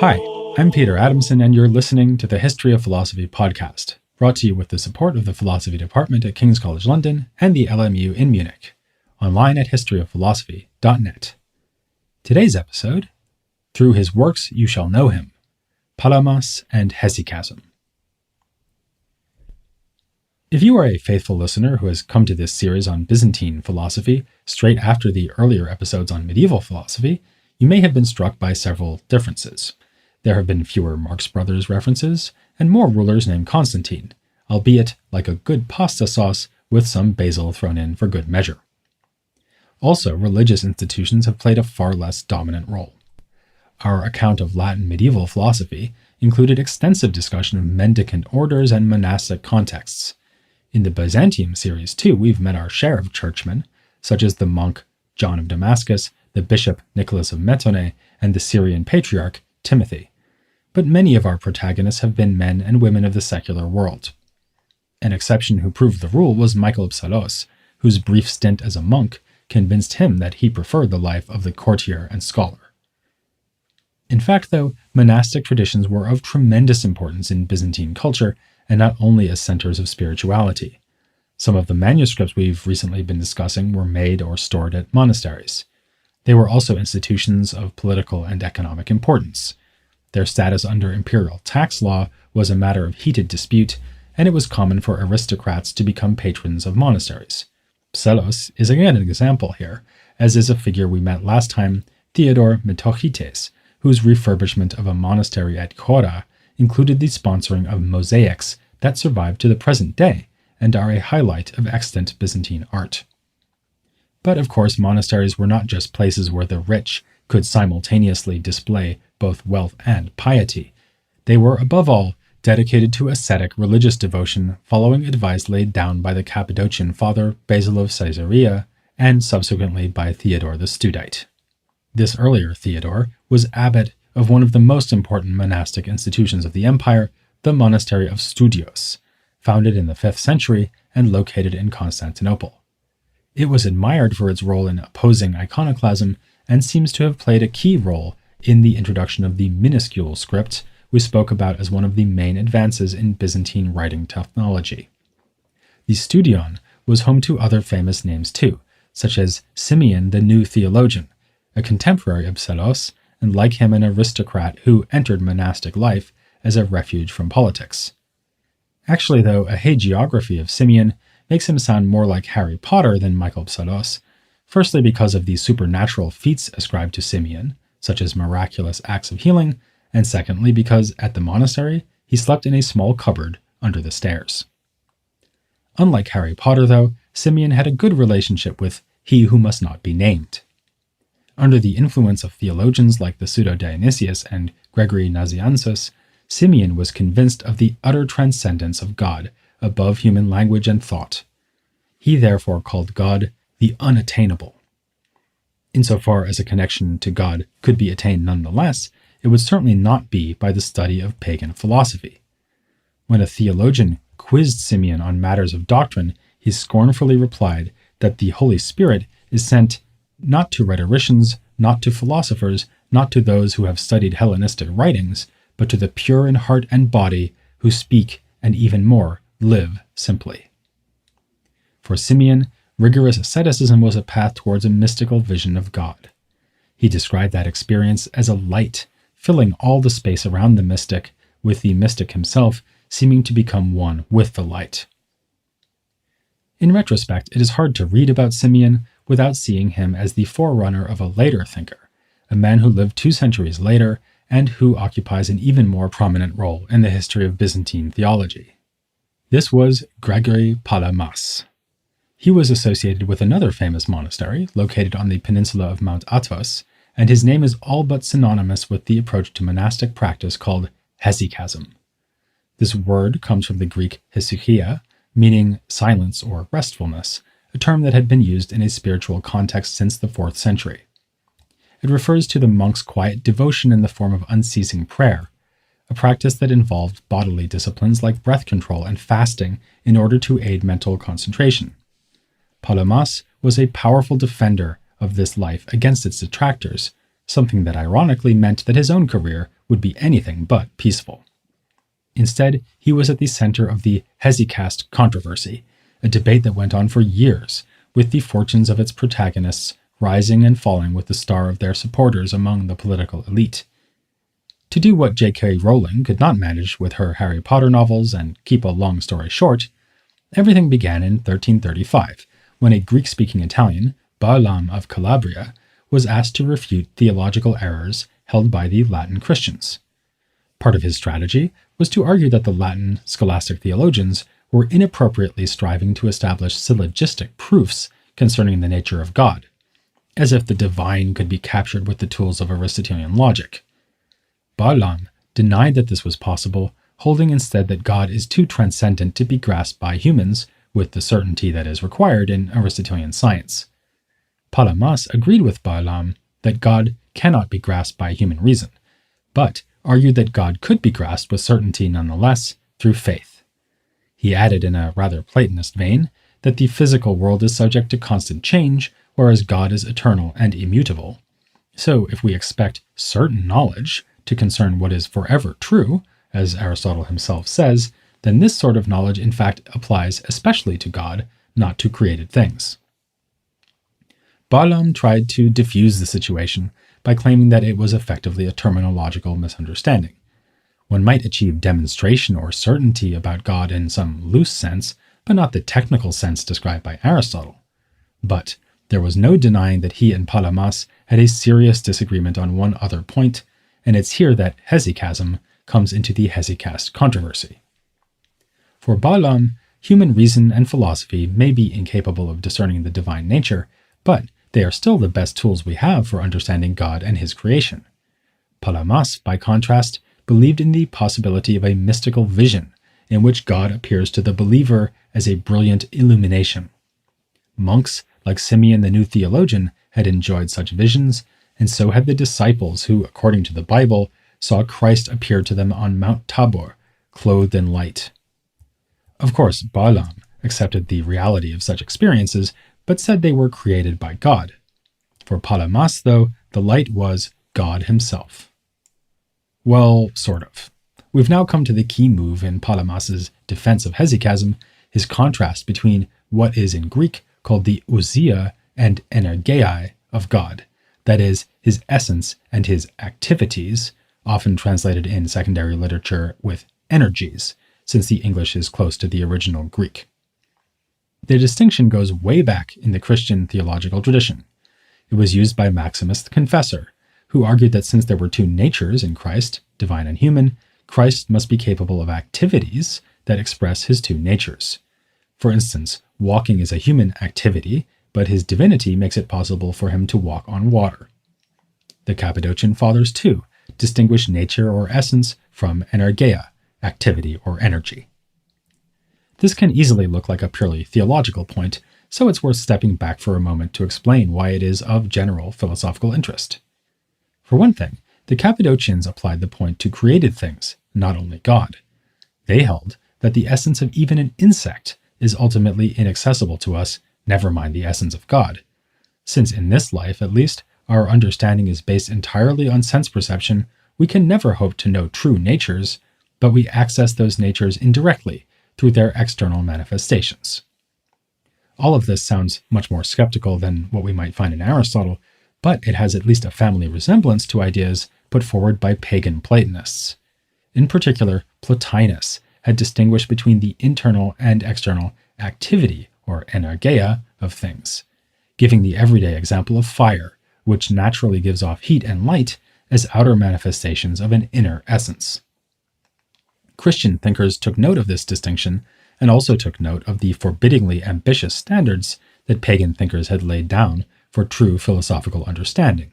Hi, I'm Peter Adamson, and you're listening to the History of Philosophy podcast, brought to you with the support of the Philosophy Department at King's College London and the LMU in Munich, online at historyofphilosophy.net. Today's episode, Through His Works You Shall Know Him, Palamas and Hesychasm. If you are a faithful listener who has come to this series on Byzantine philosophy straight after the earlier episodes on medieval philosophy, you may have been struck by several differences. There have been fewer Marx Brothers references, and more rulers named Constantine, albeit like a good pasta sauce with some basil thrown in for good measure. Also, religious institutions have played a far less dominant role. Our account of Latin medieval philosophy included extensive discussion of mendicant orders and monastic contexts. In the Byzantium series, too, we've met our share of churchmen, such as the monk John of Damascus, the bishop Nicholas of Metone, and the Syrian patriarch Timothy. But many of our protagonists have been men and women of the secular world. An exception who proved the rule was Michael Psellos, whose brief stint as a monk convinced him that he preferred the life of the courtier and scholar. In fact, though, monastic traditions were of tremendous importance in Byzantine culture, and not only as centers of spirituality. Some of the manuscripts we've recently been discussing were made or stored at monasteries. They were also institutions of political and economic importance. Their status under imperial tax law was a matter of heated dispute, and it was common for aristocrats to become patrons of monasteries. Psellos is again an example here, as is a figure we met last time, Theodore Metochites, whose refurbishment of a monastery at Chora included the sponsoring of mosaics that survive to the present day and are a highlight of extant Byzantine art. But of course, monasteries were not just places where the rich could simultaneously display both wealth and piety. They were, above all, dedicated to ascetic religious devotion following advice laid down by the Cappadocian father Basil of Caesarea and subsequently by Theodore the Studite. This earlier Theodore was abbot of one of the most important monastic institutions of the empire, the monastery of Studios, founded in the 5th century and located in Constantinople. It was admired for its role in opposing iconoclasm and seems to have played a key role in the introduction of the minuscule script we spoke about as one of the main advances in Byzantine writing technology. The Studion was home to other famous names too, such as Simeon the New Theologian, a contemporary of Psellos, and like him an aristocrat who entered monastic life as a refuge from politics. Actually, though, a hagiography of Simeon makes him sound more like Harry Potter than Michael Psellos, firstly because of the supernatural feats ascribed to Simeon, such as miraculous acts of healing, and secondly because, at the monastery, he slept in a small cupboard under the stairs. Unlike Harry Potter, though, Simeon had a good relationship with he who must not be named. Under the influence of theologians like the Pseudo-Dionysius and Gregory Nazianzus, Simeon was convinced of the utter transcendence of God above human language and thought. He therefore called God the unattainable. Insofar as a connection to God could be attained nonetheless, it would certainly not be by the study of pagan philosophy. When a theologian quizzed Simeon on matters of doctrine, he scornfully replied that the Holy Spirit is sent not to rhetoricians, not to philosophers, not to those who have studied Hellenistic writings, but to the pure in heart and body who speak and even more live simply. For Simeon, rigorous asceticism was a path towards a mystical vision of God. He described that experience as a light, filling all the space around the mystic, with the mystic himself seeming to become one with the light. In retrospect, it is hard to read about Simeon without seeing him as the forerunner of a later thinker, a man who lived 2 centuries later and who occupies an even more prominent role in the history of Byzantine theology. This was Gregory Palamas. He was associated with another famous monastery located on the peninsula of Mount Athos, and his name is all but synonymous with the approach to monastic practice called Hesychasm. This word comes from the Greek hesychia, meaning silence or restfulness, a term that had been used in a spiritual context since the 4th century. It refers to the monk's quiet devotion in the form of unceasing prayer, a practice that involved bodily disciplines like breath control and fasting in order to aid mental concentration. Palamas was a powerful defender of this life against its detractors, something that ironically meant that his own career would be anything but peaceful. Instead, he was at the center of the Hesychasm controversy, a debate that went on for years, with the fortunes of its protagonists rising and falling with the star of their supporters among the political elite. To do what J.K. Rowling could not manage with her Harry Potter novels and keep a long story short, everything began in 1335, when a Greek-speaking Italian, Barlaam of Calabria, was asked to refute theological errors held by the Latin Christians. Part of his strategy was to argue that the Latin scholastic theologians were inappropriately striving to establish syllogistic proofs concerning the nature of God, as if the divine could be captured with the tools of Aristotelian logic. Barlaam denied that this was possible, holding instead that God is too transcendent to be grasped by humans with the certainty that is required in Aristotelian science. Palamas agreed with Barlaam that God cannot be grasped by human reason, but argued that God could be grasped with certainty nonetheless through faith. He added in a rather Platonist vein that the physical world is subject to constant change, whereas God is eternal and immutable. So if we expect certain knowledge to concern what is forever true, as Aristotle himself says, then this sort of knowledge in fact applies especially to God, not to created things. Barlaam tried to diffuse the situation by claiming that it was effectively a terminological misunderstanding. One might achieve demonstration or certainty about God in some loose sense, but not the technical sense described by Aristotle. But there was no denying that he and Palamas had a serious disagreement on one other point, and it's here that hesychasm comes into the Hesychasm controversy. For Barlaam, human reason and philosophy may be incapable of discerning the divine nature, but they are still the best tools we have for understanding God and his creation. Palamas, by contrast, believed in the possibility of a mystical vision in which God appears to the believer as a brilliant illumination. Monks, like Simeon the New Theologian, had enjoyed such visions, and so had the disciples who, according to the Bible, saw Christ appear to them on Mount Tabor, clothed in light. Of course, Barlaam accepted the reality of such experiences, but said they were created by God. For Palamas, though, the light was God himself. Well, sort of. We've now come to the key move in Palamas's defense of hesychasm, his contrast between what is in Greek called the ousia and energeiai of God, that is, his essence and his activities, often translated in secondary literature with energies, since the English is close to the original Greek. The distinction goes way back in the Christian theological tradition. It was used by Maximus the Confessor, who argued that since there were two natures in Christ, divine and human, Christ must be capable of activities that express his two natures. For instance, walking is a human activity, but his divinity makes it possible for him to walk on water. The Cappadocian Fathers, too, distinguish nature or essence from energeia, activity or energy. This can easily look like a purely theological point, so it's worth stepping back for a moment to explain why it is of general philosophical interest. For one thing, the Cappadocians applied the point to created things, not only God. They held that the essence of even an insect is ultimately inaccessible to us, never mind the essence of God. Since in this life, at least, our understanding is based entirely on sense perception, we can never hope to know true natures, but we access those natures indirectly through their external manifestations. All of this sounds much more skeptical than what we might find in Aristotle, but it has at least a family resemblance to ideas put forward by pagan Platonists. In particular, Plotinus had distinguished between the internal and external activity, or energeia, of things, giving the everyday example of fire, which naturally gives off heat and light, as outer manifestations of an inner essence. Christian thinkers took note of this distinction and also took note of the forbiddingly ambitious standards that pagan thinkers had laid down for true philosophical understanding.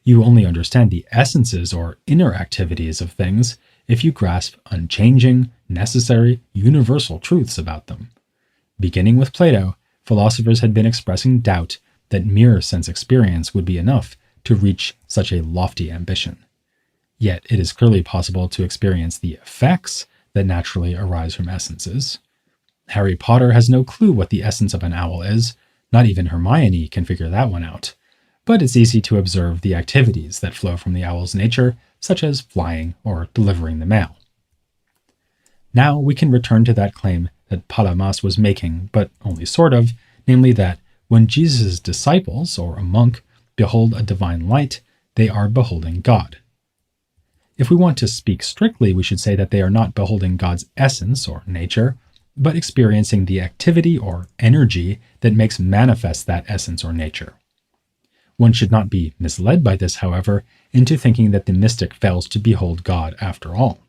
You only understand the essences or inner activities of things if you grasp unchanging, necessary, universal truths about them. Beginning with Plato, philosophers had been expressing doubt that mere sense experience would be enough to reach such a lofty ambition. Yet it is clearly possible to experience the effects that naturally arise from essences. Harry Potter has no clue what the essence of an owl is. Not even Hermione can figure that one out. but it's easy to observe the activities that flow from the owl's nature, such as flying or delivering the mail. Now we can return to that claim that Palamas was making, but only sort of, namely that when Jesus' disciples, or a monk, behold a divine light, they are beholding God. If we want to speak strictly, we should say that they are not beholding God's essence or nature, but experiencing the activity or energy that makes manifest that essence or nature. One should not be misled by this, however, into thinking that the mystic fails to behold God after all.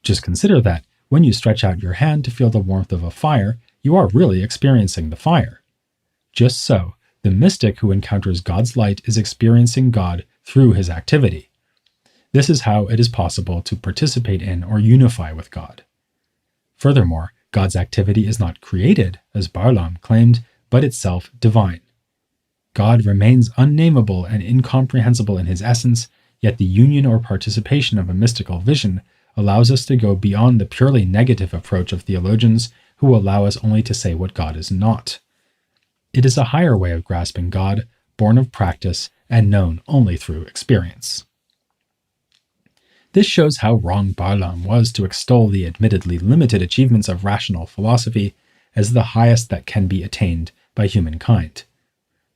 Just consider that when you stretch out your hand to feel the warmth of a fire, you are really experiencing the fire. Just so, the mystic who encounters God's light is experiencing God through his activity. This is how it is possible to participate in or unify with God. Furthermore, God's activity is not created, as Barlaam claimed, but itself divine. God remains unnameable and incomprehensible in his essence, yet the union or participation of a mystical vision allows us to go beyond the purely negative approach of theologians who allow us only to say what God is not. It is a higher way of grasping God, born of practice and known only through experience. This shows how wrong Barlaam was to extol the admittedly limited achievements of rational philosophy as the highest that can be attained by humankind.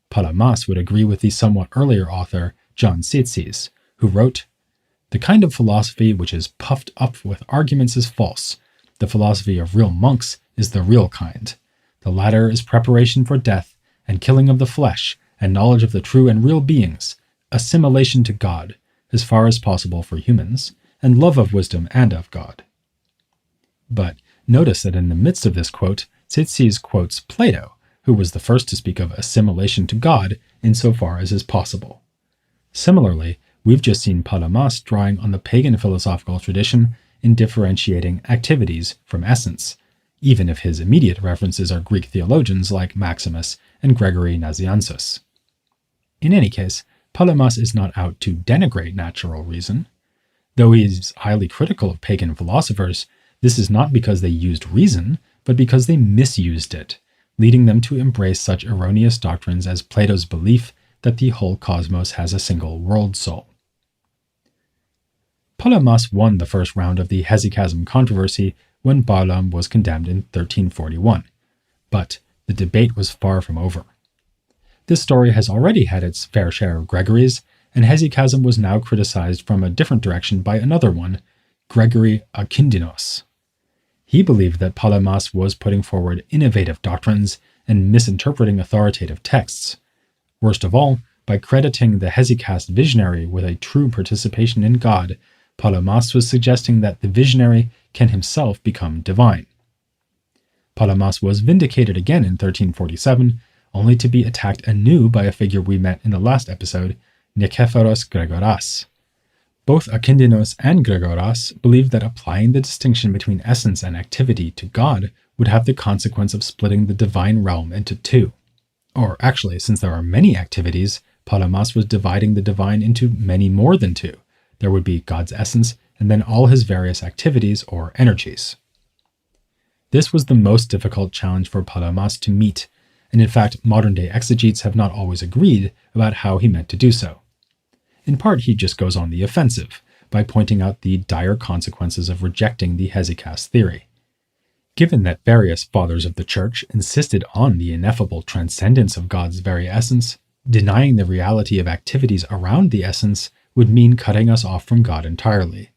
Palamas would agree with the somewhat earlier author, John Tzitzis, who wrote, "The kind of philosophy which is puffed up with arguments is false. The philosophy of real monks is the real kind. The latter is preparation for death, and killing of the flesh, and knowledge of the true and real beings, assimilation to God, as far as possible for humans, and love of wisdom and of God." But notice that in the midst of this quote, Tzitzis quotes Plato, who was the first to speak of assimilation to God insofar as is possible. Similarly, we've just seen Palamas drawing on the pagan philosophical tradition in differentiating activities from essence, even if his immediate references are Greek theologians like Maximus and Gregory Nazianzus. In any case, Palamas is not out to denigrate natural reason. Though he is highly critical of pagan philosophers, this is not because they used reason, but because they misused it, leading them to embrace such erroneous doctrines as Plato's belief that the whole cosmos has a single world soul. Palamas won the first round of the Hesychasm controversy when Barlaam was condemned in 1341, but the debate was far from over. This story has already had its fair share of Gregories, and Hesychasm was now criticized from a different direction by another one, Gregory Palamas. He believed that Palamas was putting forward innovative doctrines and misinterpreting authoritative texts. Worst of all, by crediting the Hesychast visionary with a true participation in God, Palamas was suggesting that the visionary can himself become divine. Palamas was vindicated again in 1347, only to be attacked anew by a figure we met in the last episode, Nikephoros Gregoras. Both Akindinos and Gregoras believed that applying the distinction between essence and activity to God would have the consequence of splitting the divine realm into two. Or actually, since there are many activities, Palamas was dividing the divine into many more than two. There would be God's essence and then all his various activities or energies. This was the most difficult challenge for Palamas to meet, and in fact, modern-day exegetes have not always agreed about how he meant to do so. In part, he just goes on the offensive by pointing out the dire consequences of rejecting the Hesychast theory. Given that various fathers of the Church insisted on the ineffable transcendence of God's very essence, denying the reality of activities around the essence would mean cutting us off from God entirely.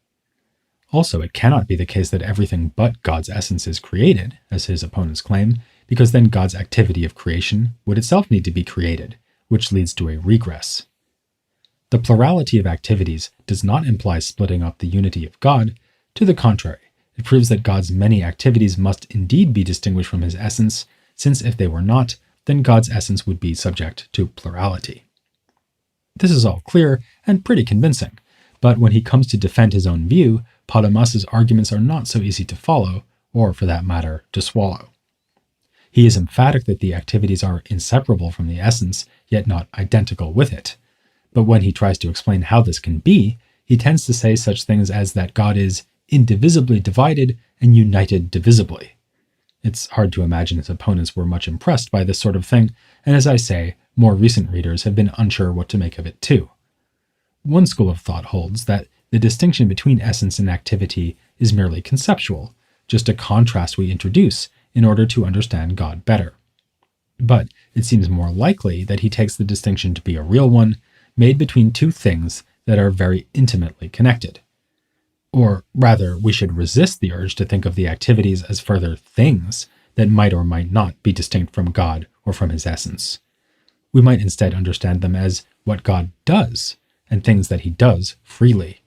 Also, it cannot be the case that everything but God's essence is created, as his opponents claim, because then God's activity of creation would itself need to be created, which leads to a regress. The plurality of activities does not imply splitting up the unity of God. To the contrary, it proves that God's many activities must indeed be distinguished from his essence, since if they were not, then God's essence would be subject to plurality. This is all clear and pretty convincing, but when he comes to defend his own view, Palamas's arguments are not so easy to follow, or for that matter, to swallow. He is emphatic that the activities are inseparable from the essence, yet not identical with it. But when he tries to explain how this can be, he tends to say such things as that God is indivisibly divided and united divisibly. It's hard to imagine his opponents were much impressed by this sort of thing, and as I say, more recent readers have been unsure what to make of it too. One school of thought holds that the distinction between essence and activity is merely conceptual, just a contrast we introduce in order to understand God better. But it seems more likely that he takes the distinction to be a real one, made between two things that are very intimately connected. Or rather, we should resist the urge to think of the activities as further things that might or might not be distinct from God or from his essence. We might instead understand them as what God does, and things that he does freely.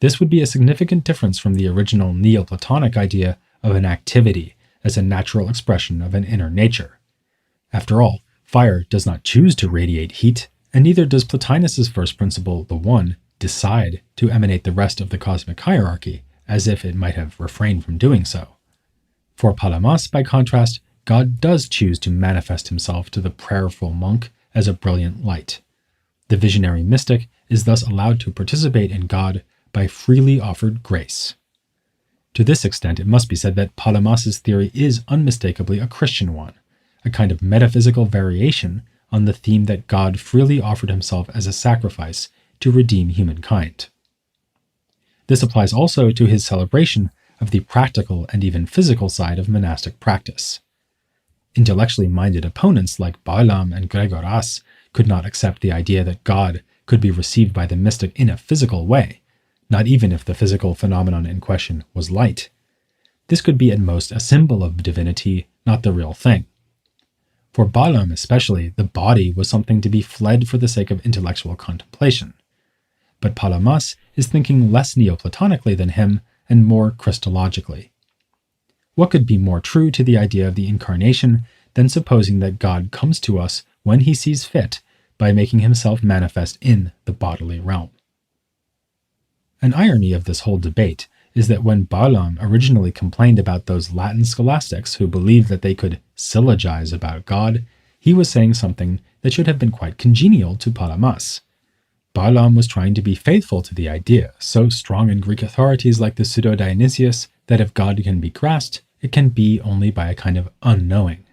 This would be a significant difference from the original Neoplatonic idea of an activity as a natural expression of an inner nature. After all, fire does not choose to radiate heat, and neither does Plotinus's first principle, the One, decide to emanate the rest of the cosmic hierarchy, as if it might have refrained from doing so. For Palamas, by contrast, God does choose to manifest himself to the prayerful monk as a brilliant light. The visionary mystic is thus allowed to participate in God by freely offered grace. To this extent, it must be said that Palamas's theory is unmistakably a Christian one, a kind of metaphysical variation on the theme that God freely offered himself as a sacrifice to redeem humankind. This applies also to his celebration of the practical and even physical side of monastic practice. Intellectually minded opponents like Balaam and Gregoras could not accept the idea that God could be received by the mystic in a physical way, not even if the physical phenomenon in question was light. This could be at most a symbol of divinity, not the real thing. For Balaam especially, the body was something to be fled for the sake of intellectual contemplation. But Palamas is thinking less Neoplatonically than him and more Christologically. What could be more true to the idea of the incarnation than supposing that God comes to us when he sees fit by making himself manifest in the bodily realm? An irony of this whole debate is that when Balaam originally complained about those Latin scholastics who believed that they could syllogize about God, he was saying something that should have been quite congenial to Palamas. Balaam was trying to be faithful to the idea, so strong in Greek authorities like the Pseudo-Dionysius, that if God can be grasped, it can be only by a kind of unknowing.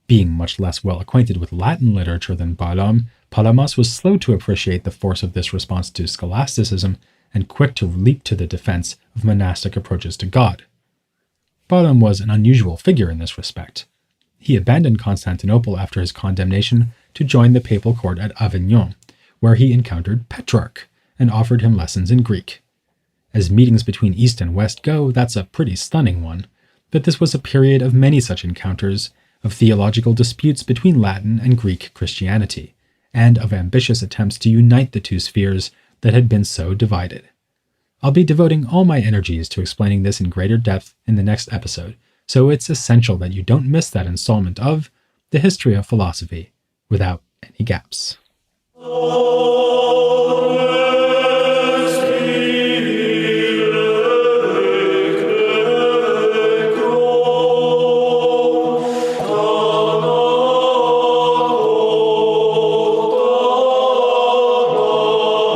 Being much less well acquainted with Latin literature than Balaam, Palamas was slow to appreciate the force of this response to scholasticism and quick to leap to the defense of monastic approaches to God. Balaam was an unusual figure in this respect. He abandoned Constantinople after his condemnation to join the papal court at Avignon, where he encountered Petrarch and offered him lessons in Greek. As meetings between East and West go, that's a pretty stunning one, but this was a period of many such encounters, of theological disputes between Latin and Greek Christianity, and of ambitious attempts to unite the two spheres that had been so divided. I'll be devoting all my energies to explaining this in greater depth in the next episode, so it's essential that you don't miss that installment of The History of Philosophy without any gaps. Amen.